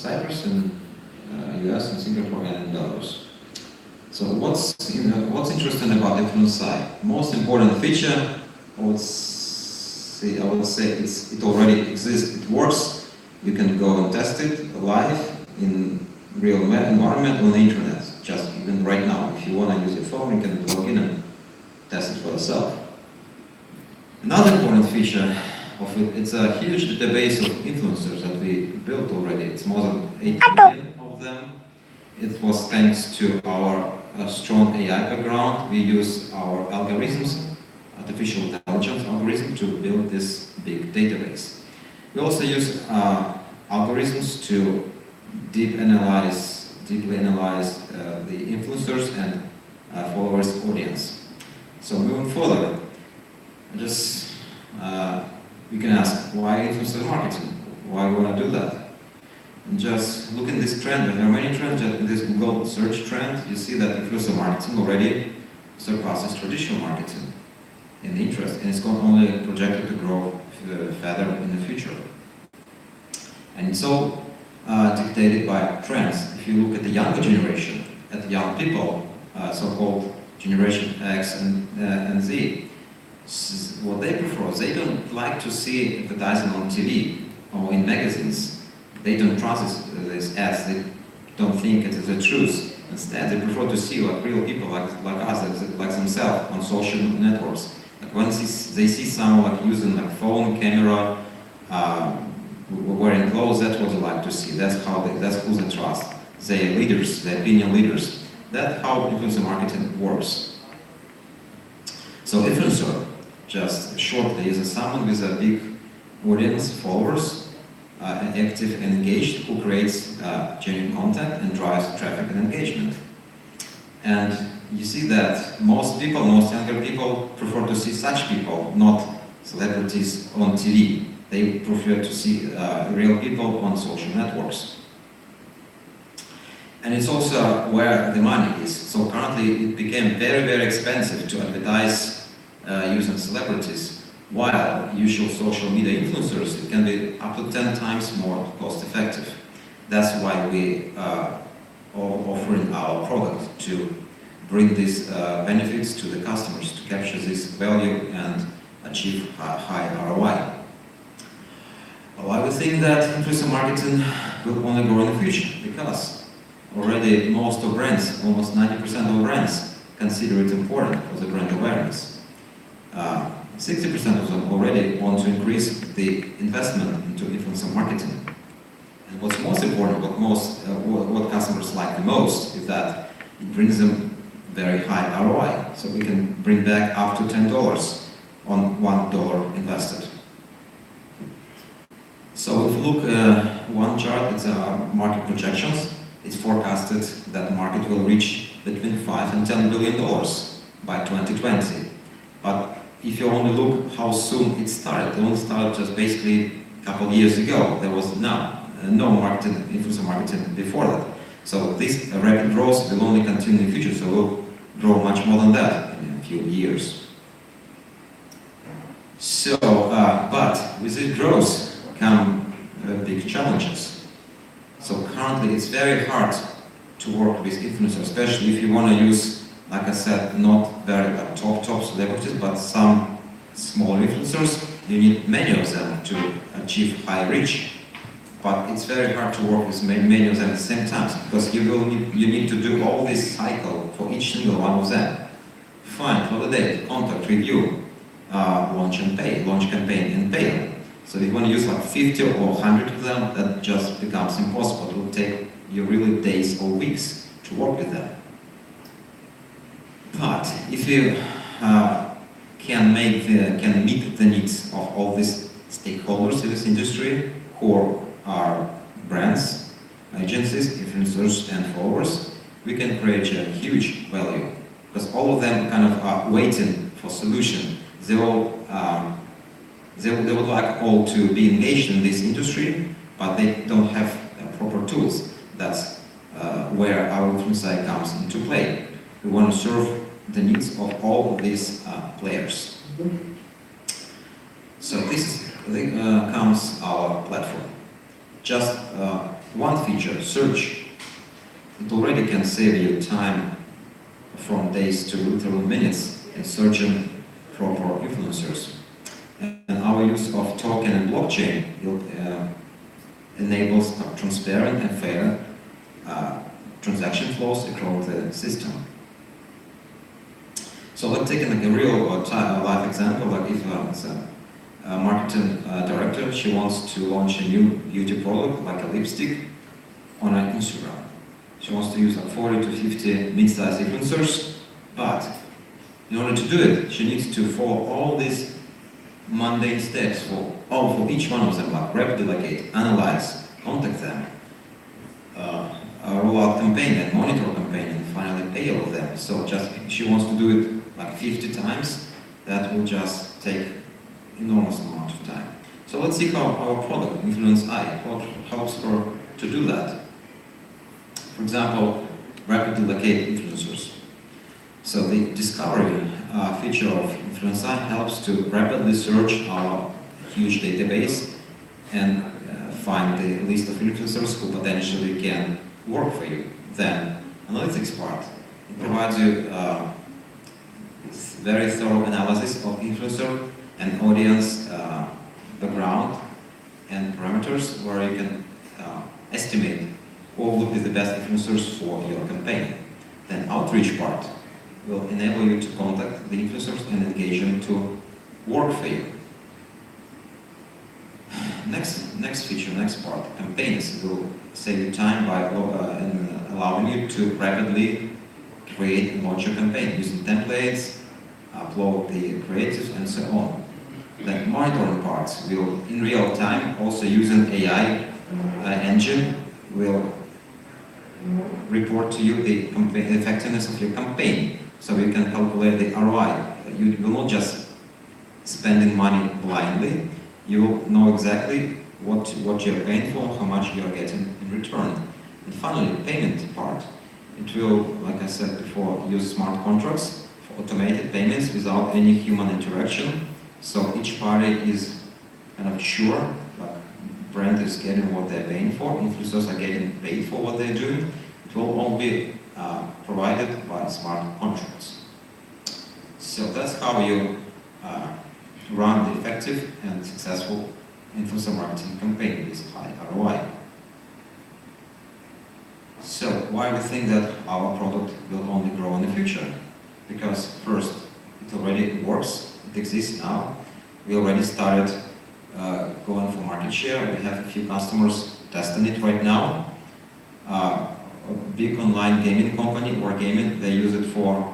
Cyprus, in US, in Singapore, and in Belarus. So what's interesting about InfluenceEye? Most important feature, I would say it already exists. It works. You can go and test it live in real environment on the internet. Just even right now, if you want to use your phone, you can log in and test it for yourself. Another important feature of it, it's a huge database of influencers that we built already. It's more than 8 million of them. It was thanks to our strong AI background. We use our algorithms, artificial intelligence algorithms, to build this big database. We also use algorithms to deeply analyze the influencers and followers audience. So moving further, we can ask, why influencer marketing? Why we want to do that? And just look at this trend. There are many trends. In this Google search trend, you see that influencer marketing already surpasses traditional marketing in interest, and it's only projected to grow further in the future. And it's all dictated by trends. If you look at the younger generation, at young people, so-called Generation X and Z, what they prefer, they don't like to see advertising on TV or in magazines. They don't trust these ads. They don't think it is the truth. Instead, they prefer to see like real people like us, like themselves, on social networks. Like when they see someone like using like phone, camera, wearing clothes, that's what they like to see. That's who they trust. They are leaders, their opinion leaders. That's how influencer marketing works. So influencer, just shortly, is someone with a big audience, followers, active and engaged, who creates genuine content and drives traffic and engagement. And you see that most younger people prefer to see such people, not celebrities on TV. They prefer to see real people on social networks. And it's also where the money is. So currently it became very, very expensive to advertise using celebrities, while usual social media influencers, it can be up to 10 times more cost effective. That's why we are offering our product, to bring these benefits to the customers, to capture this value and achieve high ROI. Well, I would think that influencer marketing will only grow in the future, because already most of brands, almost 90% of brands, consider it important for the brand awareness. 60% of them already want to increase the investment into influencer marketing. And what's most important, what customers like the most, is that it brings them very high ROI. So we can bring back up to $10 on $1 invested. So if you look at one chart, it's market projections. It's forecasted that the market will reach between $5 and $10 billion by 2020. But if you only look how soon it started, it only started just basically a couple of years ago. There was no influencer marketing before that. So this rapid growth will only continue in the future, so we'll grow much more than that in a few years. So, but with this growth come big challenges. So currently it's very hard to work with influencers, especially if you want to use, like I said, not very top celebrities, but some small influencers. You need many of them to achieve high reach. But it's very hard to work with many of them at the same time, because you need to do all this cycle for each single one of them. Find, validate, contact, review, launch campaign, and pay them. So if you want to use like 50 or 100 of them, that just becomes impossible. It will take you really days or weeks to work with them. But if you can meet the needs of all these stakeholders in this industry, who are brands, agencies, influencers, and followers, we can create a huge value, because all of them kind of are waiting for solution. They would like all to be engaged in this industry, but they don't have proper tools. That's where our InfluenceEye comes into play. We want to serve the needs of all of these players. So this comes our platform. just one feature, search, it already can save you time from days to literal minutes in searching for influencers. And our use of token and blockchain enables transparent and fair transaction flows across the system. So let's take a real life example, like if it's a marketing director, she wants to launch a new beauty product, like a lipstick, on her Instagram. She wants to use like 40 to 50 mid-sized influencers, but in order to do it, she needs to follow all these mundane steps for each one of them, like rapid delegate, analyze, contact them, roll out campaign and monitor campaign, and finally pay all of them. So just if she wants to do it like 50 times, that will just take enormous amount of time. So let's see how our product, InfluenceEye, helps her to do that. For example, rapidly locate influencers. So the discovery feature of InfluenceEye helps to rapidly search our huge database and find the list of influencers who potentially can work for you. Then, analytics part. It provides you very thorough analysis of influencer and audience background and parameters, where you can estimate who would be the best influencers for your campaign. Then outreach part will enable you to contact the influencers and engage them to work for you. Next feature, next part, campaigns will save you time by allowing you to rapidly create and launch your campaign using templates, upload the creatives, and so on. The monitoring parts will, in real time, also using AI engine, will report to you the effectiveness of your campaign, so you can calculate the ROI. You will not just spending money blindly. You will know exactly what you're paying for, how much you're getting in return. And finally, the payment part. It will, like I said before, use smart contracts for automated payments without any human interaction. So each party is kind of sure, like brand is getting what they're paying for, influencers are getting paid for what they're doing. It will all be provided by smart contracts. So that's how you run the effective and successful influencer marketing campaign with high ROI. So why we think that our product will only grow in the future? Because first, it already works, it exists now. We already started going for market share. We have a few customers testing it right now. A big online gaming company, Wargaming, they use it for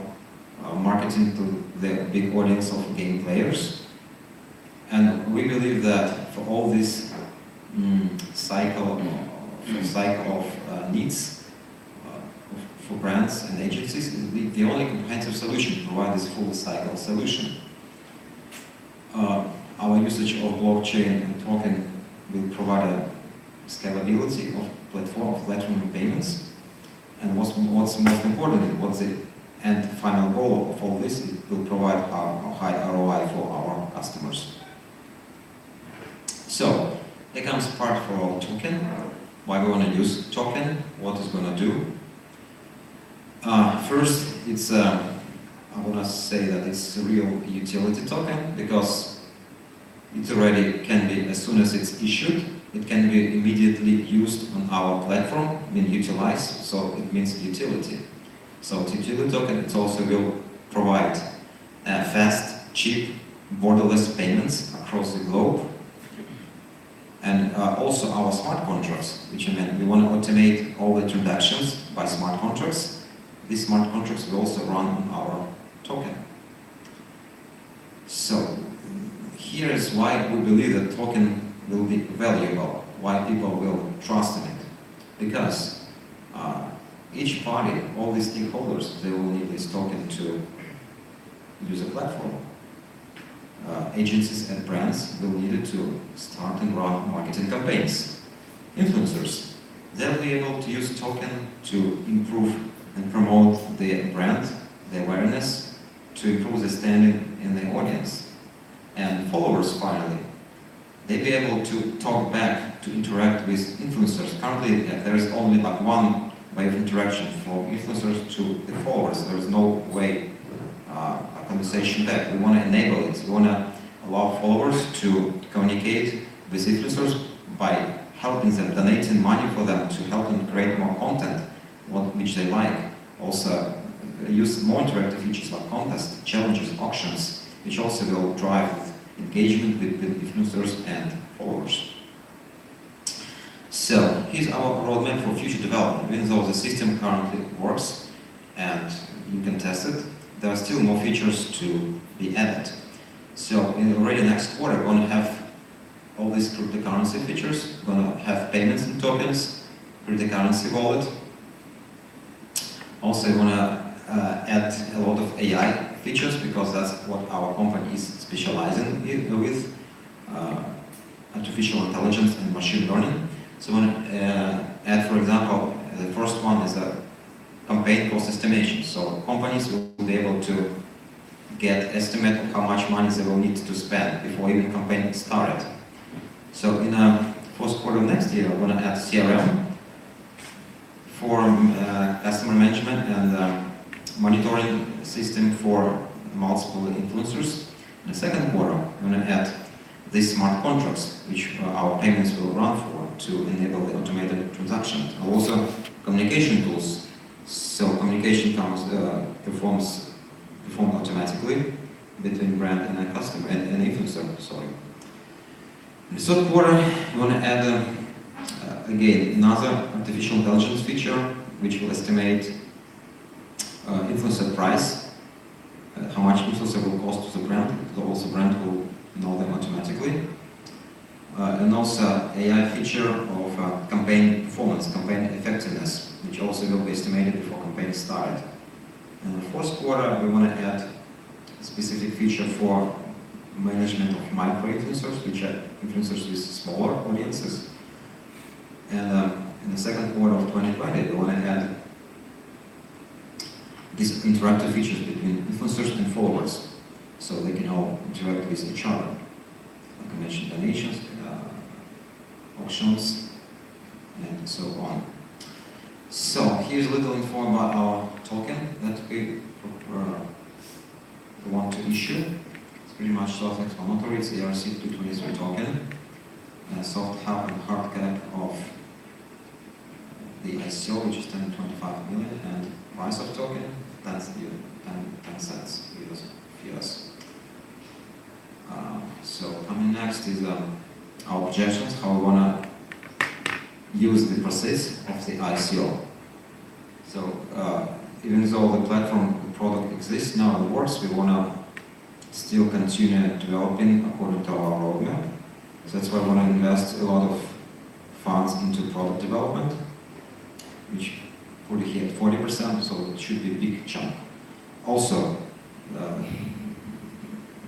marketing to the big audience of game players. And we believe that for all this cycle of needs for brands and agencies, the only comprehensive solution to provide this full cycle solution. Our usage of blockchain and token will provide a scalability of platform payments. And what's most important, what's the end final goal of all this, it will provide a high ROI for our customers. So, here comes part for our token, why we want to use token, what it's going to do. First, it's I want to say that it's a real utility token, because it already can be, as soon as it's issued, it can be immediately used on our platform, utilized, so it means utility. So it's utility token, it also will provide fast, cheap, borderless payments across the globe. And also our smart contracts, which we want to automate all the transactions by smart contracts. These smart contracts will also run on our token. So here is why we believe that token will be valuable, why people will trust in it. Because each party, all these stakeholders, they will need this token to use a platform. Agencies and brands will need it to start and run marketing campaigns. Influencers, they'll be able to use token to improve and promote their brand, their awareness, to improve the standing in the audience. And followers, finally, they'll be able to talk back, to interact with influencers. Currently, there is only like one way of interaction from influencers to the followers. There is no way a conversation back. We want to enable it. We want to allow followers to communicate with influencers by helping them, donating money for them to help them create more content, which they like. Also, use more interactive features like contests, challenges, auctions, which also will drive engagement with influencers and followers. So, here's our roadmap for future development. Even though the system currently works and you can test it, there are still more features to be added. So, in already next quarter, we're going to have all these cryptocurrency features. We're going to have payments in tokens, cryptocurrency wallet. Also, we're going to add a lot of AI features because that's what our company is specializing with, artificial intelligence and machine learning. So we're going to add, for example, the first one is a campaign cost estimation. So companies will be able to get estimate of how much money they will need to spend before even campaign started. So in the first quarter of next year, we're going to add CRM for customer management and monitoring system for multiple influencers. In the second quarter, we're going to add these smart contracts, which our payments will run for to enable the automated transactions. And also communication tools. So communication performed automatically between brand and a customer and influencer. Sorry. In the third quarter, we want to add again another artificial intelligence feature, which will estimate influencer price, how much influencer will cost to the brand. So also brand will know them automatically. And also AI feature of campaign performance, campaign effectiveness, which also will be estimated before campaign started. In the fourth quarter, we want to add a specific feature for management of micro-influencers, which are influencers with smaller audiences. And in the second quarter of 2020, we want to add these interactive features between influencers and followers, so they can all interact with each other. Like I mentioned, donations, auctions, and so on. So here's a little info about our token that we want to issue. It's pretty much self-explanatory. It's the ERC-223 token, soft cap and hard cap of the ICO, which is 10.25 million, and price of token, that's the 10 cents US. So coming next is our objections, how we want to use the process of the ICO. So even though the platform, the product exists now and works, we want to still continue developing according to our roadmap. So that's why we want to invest a lot of funds into product development, which put it here at 40%, so it should be a big chunk. Also,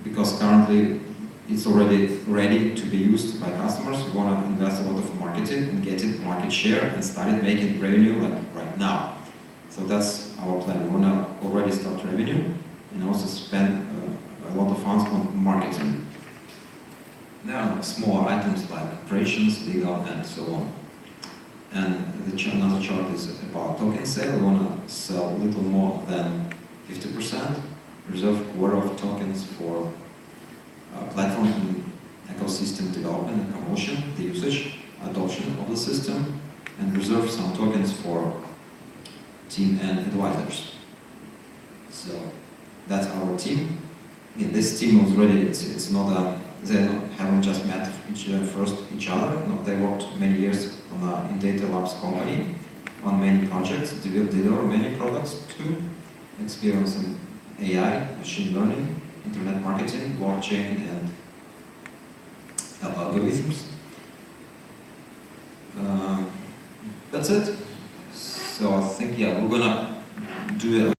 because currently it's already ready to be used by customers, we want to invest a lot of marketing and get it market share and start making revenue like right now. So that's our plan. We want to already start revenue and also spend a lot of funds on marketing. There are smaller items like operations, legal, and so on. And another chart is about token sale. We want to sell a little more than 50%, reserve a quarter of tokens for platform and ecosystem development and promotion, the usage, adoption of the system, and reserve some tokens for team and advisors. So that's our team. Yeah, this team was ready. It's not they haven't just met each other. No, they worked many years in Data Labs company on many projects, deliver many products too, experience in AI, machine learning, internet marketing, blockchain, and algorithms. That's it. So I think, yeah, we're gonna do